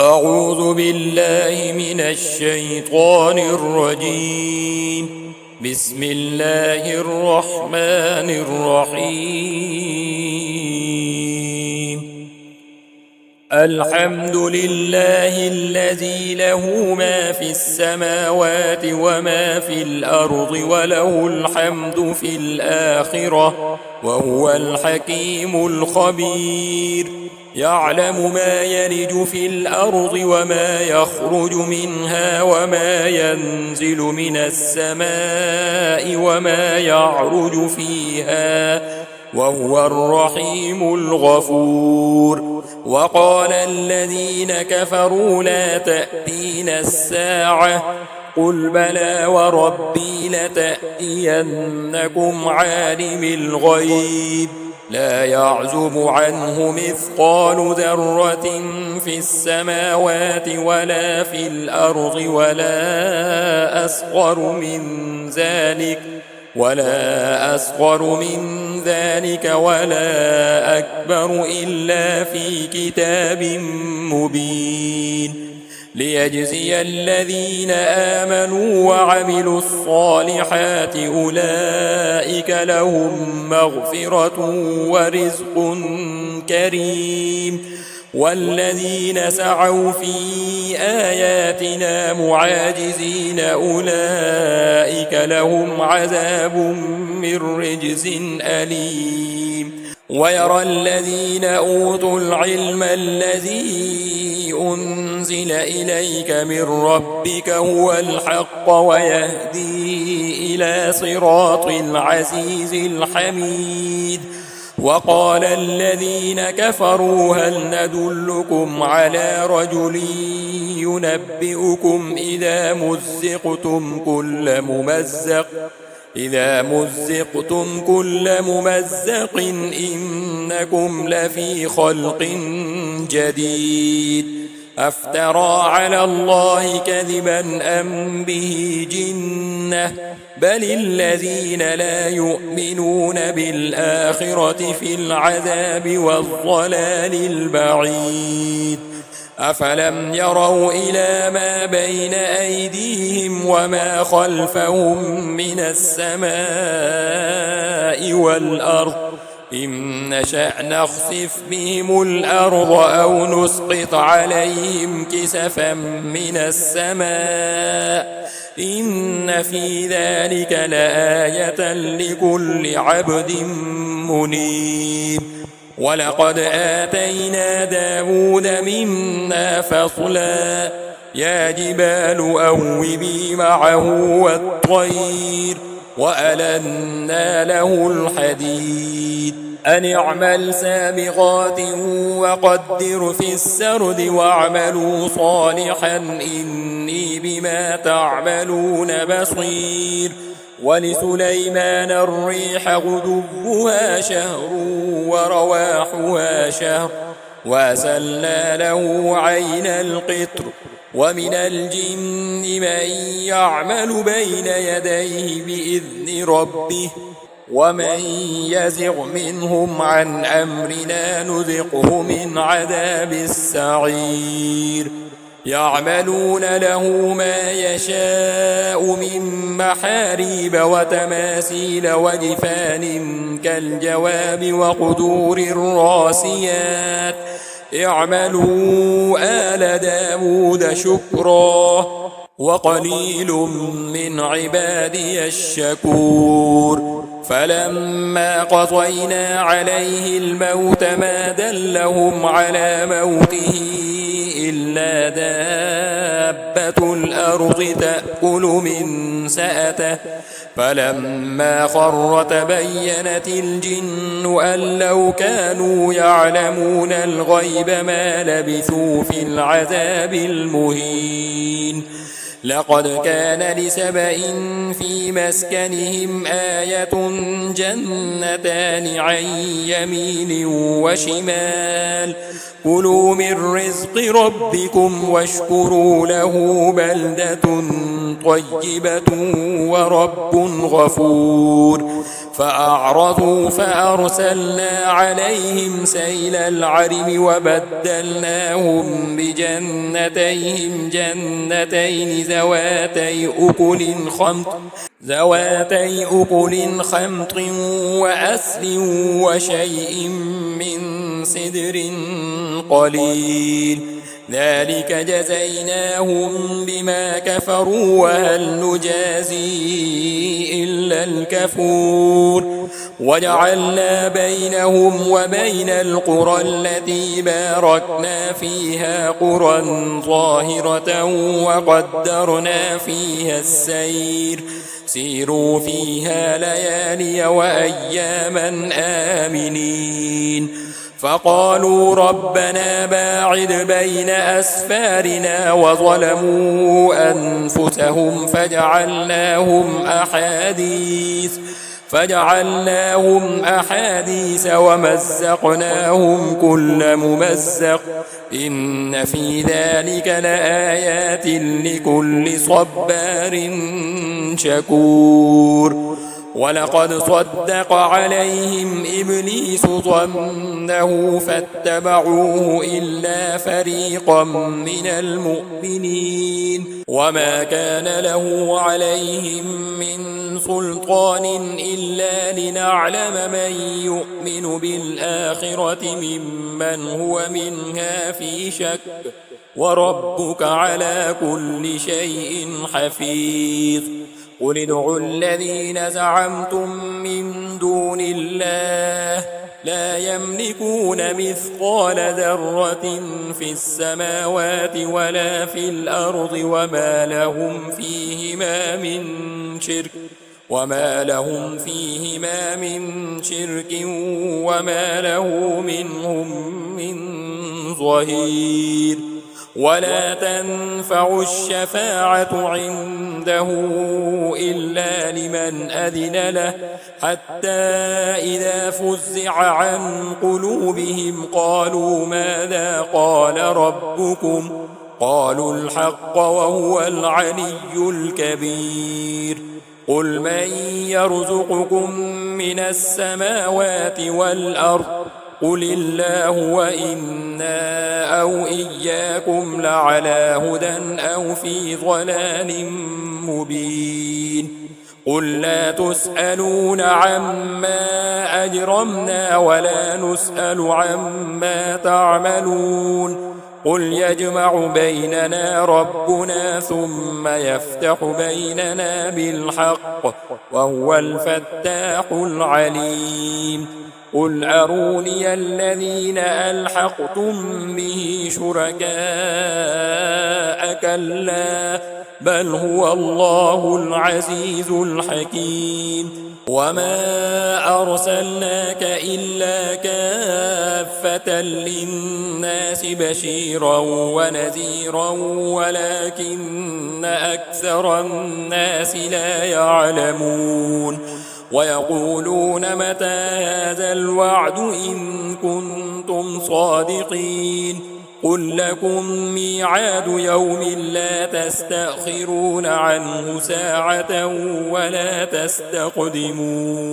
أعوذ بالله من الشيطان الرجيم. بسم الله الرحمن الرحيم. الحمد لله الذي له ما في السماوات وما في الأرض وله الحمد في الآخرة وهو الحكيم الخبير. يعلم ما يلج في الأرض وما يخرج منها وما ينزل من السماء وما يعرج فيها وهو الرحيم الغفور. وقال الذين كفروا لا تأتينا الساعة قل بلى وربي لتأتينكم عالم الغيب لا يعزب عنه مثقال ذرة في السماوات ولا في الأرض ولا أصغر من ذلك ولا أكبر إلا في كتاب مبين. ليجزي الذين آمنوا وعملوا الصالحات أولئك لهم مغفرة ورزق كريم. والذين سعوا في آياتنا معاجزين أولئك لهم عذاب من رجز أليم. ويرى الذين أوتوا العلم الذي أنزل إليك من ربك هو الحق ويهدي إلى صراط العزيز الحميد. وقال الذين كفروا هل ندلكم على رجل ينبئكم إذا مزقتم كل ممزق إنكم لفي خلق جديد. أفترى على الله كذبا أم به جنة بل الذين لا يؤمنون بالآخرة في العذاب والضلال البعيد. أفلم يروا إلى ما بين أيديهم وما خلفهم من السماء والأرض إن نشأ نخسف بهم الأرض أو نسقط عليهم كسفا من السماء إن في ذلك لآية لكل عبد منيب. ولقد آتينا داود منا فضلا يا جبال أوبي معه والطير وألنا له الحديد أن اعمل سابغات وقدر في السرد واعملوا صالحا إني بما تعملون بصير. ولسليمان الريح غدوها شهر ورواحها شهر وأسلنا له عين القطر. ومن الجن من يعمل بين يديه بإذن ربه ومن يزغ منهم عن أمرنا نذقه من عذاب السعير. يعملون له ما يشاء من محاريب وتماثيل وجفان كالجواب وقدور الراسيات اعملوا آل داود شكرا وقليل من عبادي الشكور. فلما قضينا عليه الموت ما دلهم على موته إلا دابة الأرض تأكل من سأته فلما خر تبينت الجن أن لو كانوا يعلمون الغيب ما لبثوا في العذاب المهين. لقد كان لسبإ في مسكنهم آية جنتان عن يمين وشمال كلوا من رزق ربكم واشكروا له بلدة طيبة ورب غفور. فأعرضوا فأرسلنا عليهم سيل العرم وبدلناهم بجنتيهم جنتين ذواتي أكل خمط وأسل وشيء من سدر قليل ذلك جزيناهم بما كفروا وهل نجازي إلا الكفور وجعلنا بينهم وبين القرى التي باركنا فيها قرى ظاهرة وقدرنا فيها السير سيروا فيها ليالي وأياما آمنين فقالوا ربنا باعد بين أسفارنا وظلموا أنفسهم فجعلناهم أحاديث ومزقناهم كل ممزق إن في ذلك لآيات لكل صبار شكور ولقد صدق عليهم إبليس ظنه فاتبعوه إلا فريقا من المؤمنين وما كان له عليهم من سلطان إلا لنعلم من يؤمن بالآخرة ممن هو منها في شك وربك على كل شيء حفيظ قل ادعوا الذين زعمتم من دون الله لا يملكون مثقال ذرة في السماوات ولا في الأرض وما لهم فيهما من شرك وما له منهم من ظهير ولا تنفع الشفاعة عنده إلا لمن أذن له حتى إذا فزع عن قلوبهم قالوا ماذا قال ربكم قالوا الحق وهو العلي الكبير قل من يرزقكم من السماوات والأرض قل الله وإنا أو إياكم لعلى هدى أو في ضلال مبين قل لا تسألون عما أجرمنا ولا نسأل عما تعملون قل يجمع بيننا ربنا ثم يفتح بيننا بالحق وهو الفتاح العليم قل أروني الذين ألحقتم به شركاء كلا بل هو الله العزيز الحكيم وما أرسلناك إلا كافة للناس بشيرا ونذيرا ولكن أكثر الناس لا يعلمون ويقولون متى هذا الوعد إن كنتم صادقين قل لكم ميعاد يوم لا تستأخرون عنه ساعة ولا تستقدمون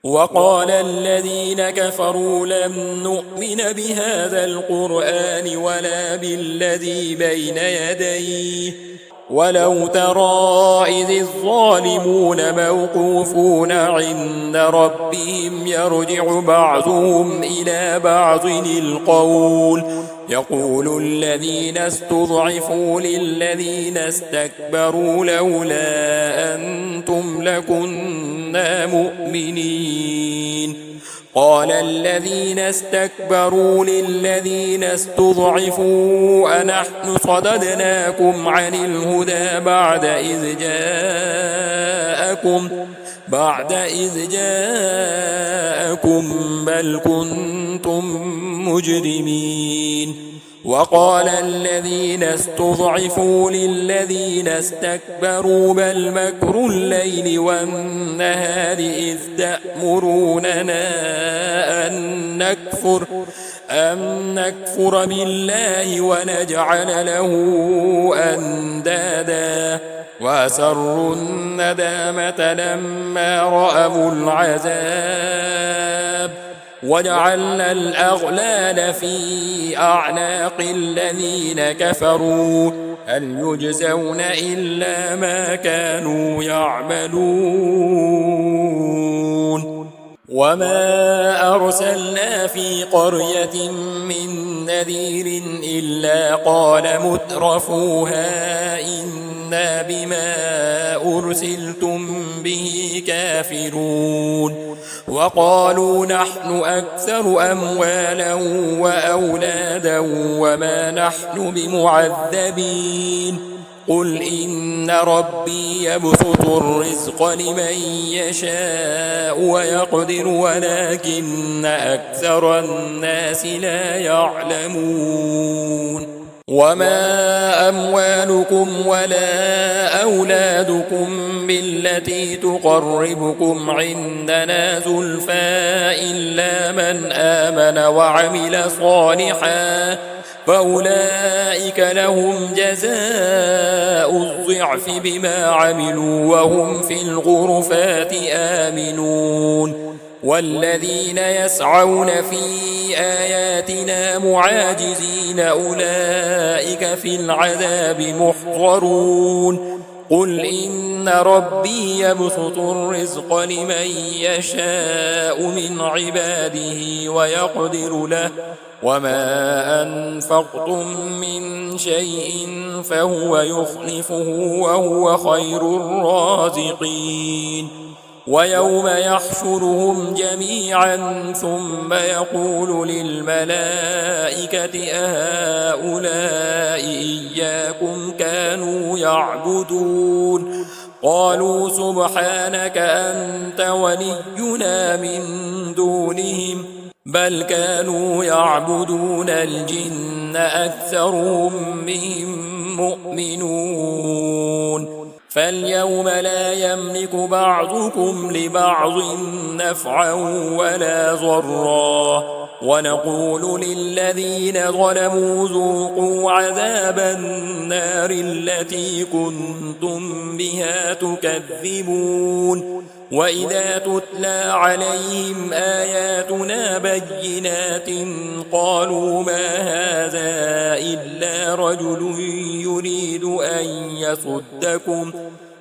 وقال الذين كفروا لن نؤمن بهذا القرآن ولا بالذي بين يديه ولو ترى إذ الظالمون موقوفون عند ربهم يرجع بعضهم إلى بعض القول يقول الذين استضعفوا للذين استكبروا لولا أنتم لكنا مؤمنين قال الذين استكبروا للذين استضعفوا أنحن صددناكم عن الهدى بعد إذ جاءكم بل كنتم مجرمين وقال الذين استضعفوا للذين استكبروا بل مكر الليل والنهار إذ تأمروننا أم نكفر بالله ونجعل له أندادا وأسروا الندامة لما رأوا العذاب وجعلنا الأغلال في أعناق الذين كفروا هل يجزون إلا ما كانوا يعملون وما أرسلنا في قرية من نذير إلا قال مترفوها إنا بما أرسلتم به كافرون وقالوا نحن أكثر أموالا وأولادا وما نحن بمعذبين قل إن ربي يبسط الرزق لمن يشاء ويقدر ولكن أكثر الناس لا يعلمون وما أموالكم ولا أولادكم بالتي تقربكم عندنا زلفى إلا من آمن وعمل صالحا فأولئك لهم جزاء الضعف بما عملوا وهم في الغرفات آمنون والذين يسعون في آياتنا معاجزين أولئك في العذاب محضرون قل إن ربي يبسط الرزق لمن يشاء من عباده ويقدر له وما أنفقتم من شيء فهو يخلفه وهو خير الرازقين ويوم يحشرهم جميعا ثم يقول للملائكة أهؤلاء إياكم كانوا يعبدون قالوا سبحانك أنت ولينا من دونهم بل كانوا يعبدون الجن أكثرهم بهم مؤمنون فاليوم لا يملك بعضكم لبعض نفعا ولا ضرا ونقول للذين ظلموا ذوقوا عذاب النار التي كنتم بها تكذبون وإذا تتلى عليهم آياتنا بينات قالوا ما هذا إلا رجل يريد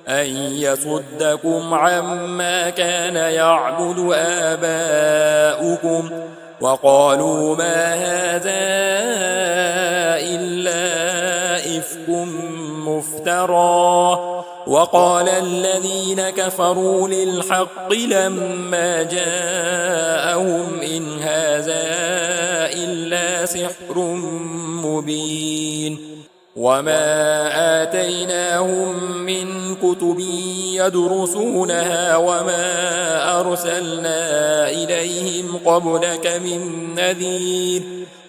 أن يصدكم عما كان يعبد آباؤكم وقالوا ما هذا إلا إفك مفترى وقال الذين كفروا للحق لما جاءهم إن هذا إلا سحر مبين وما آتيناهم من كتب يدرسونها وما أرسلنا إليهم قبلك من نذير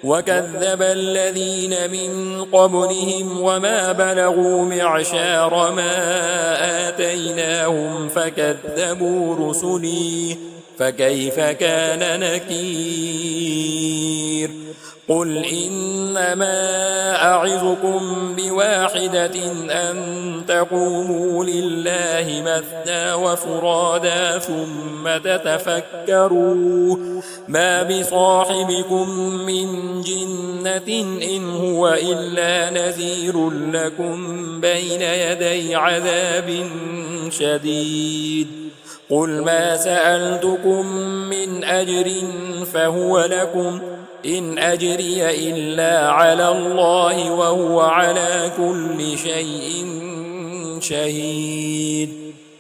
وكذب الذين من قبلهم وما بلغوا معشار ما آتيناهم فكذبوا رسلي فكيف كان نكير قل إنما أعظكم بواحدة أن تقوموا لله مثنى وفرادا ثم تتفكروا ما بصاحبكم من جنة إن هو إلا نذير لكم بين يدي عذاب شديد قل ما سألتكم من أجر فهو لكم إن أجري إلا على الله وهو على كل شيء شهيد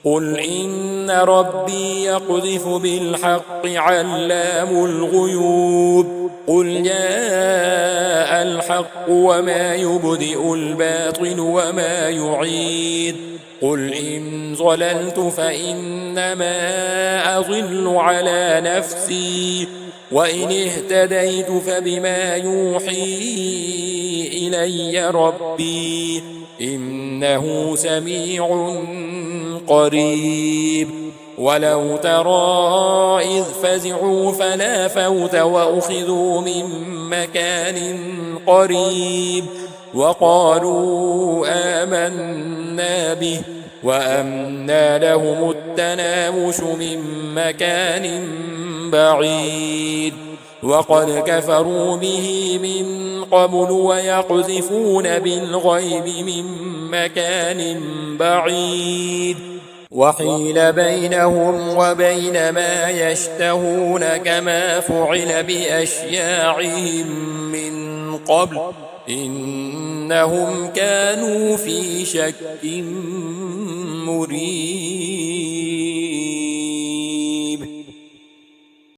قل إن ربي يقذف بالحق علام الغيوب قل جاء الحق وما يبدئ الباطل وما يعيد قل إن ضللت فإنما أضل على نفسي وإن اهتديت فبما يوحي إلي ربي إنه سميع قريب ولو ترى إذ فزعوا فلا فوت وأخذوا من مكان قريب وقالوا آمنا به وأنى لهم التناوش من مكان بعيد وقد كفروا به من قبل ويقذفون بالغيب من مكان بعيد وحيل بينهم وبين ما يشتهون كما فعل بأشياعهم من قبل إنهم كانوا في شك مريب.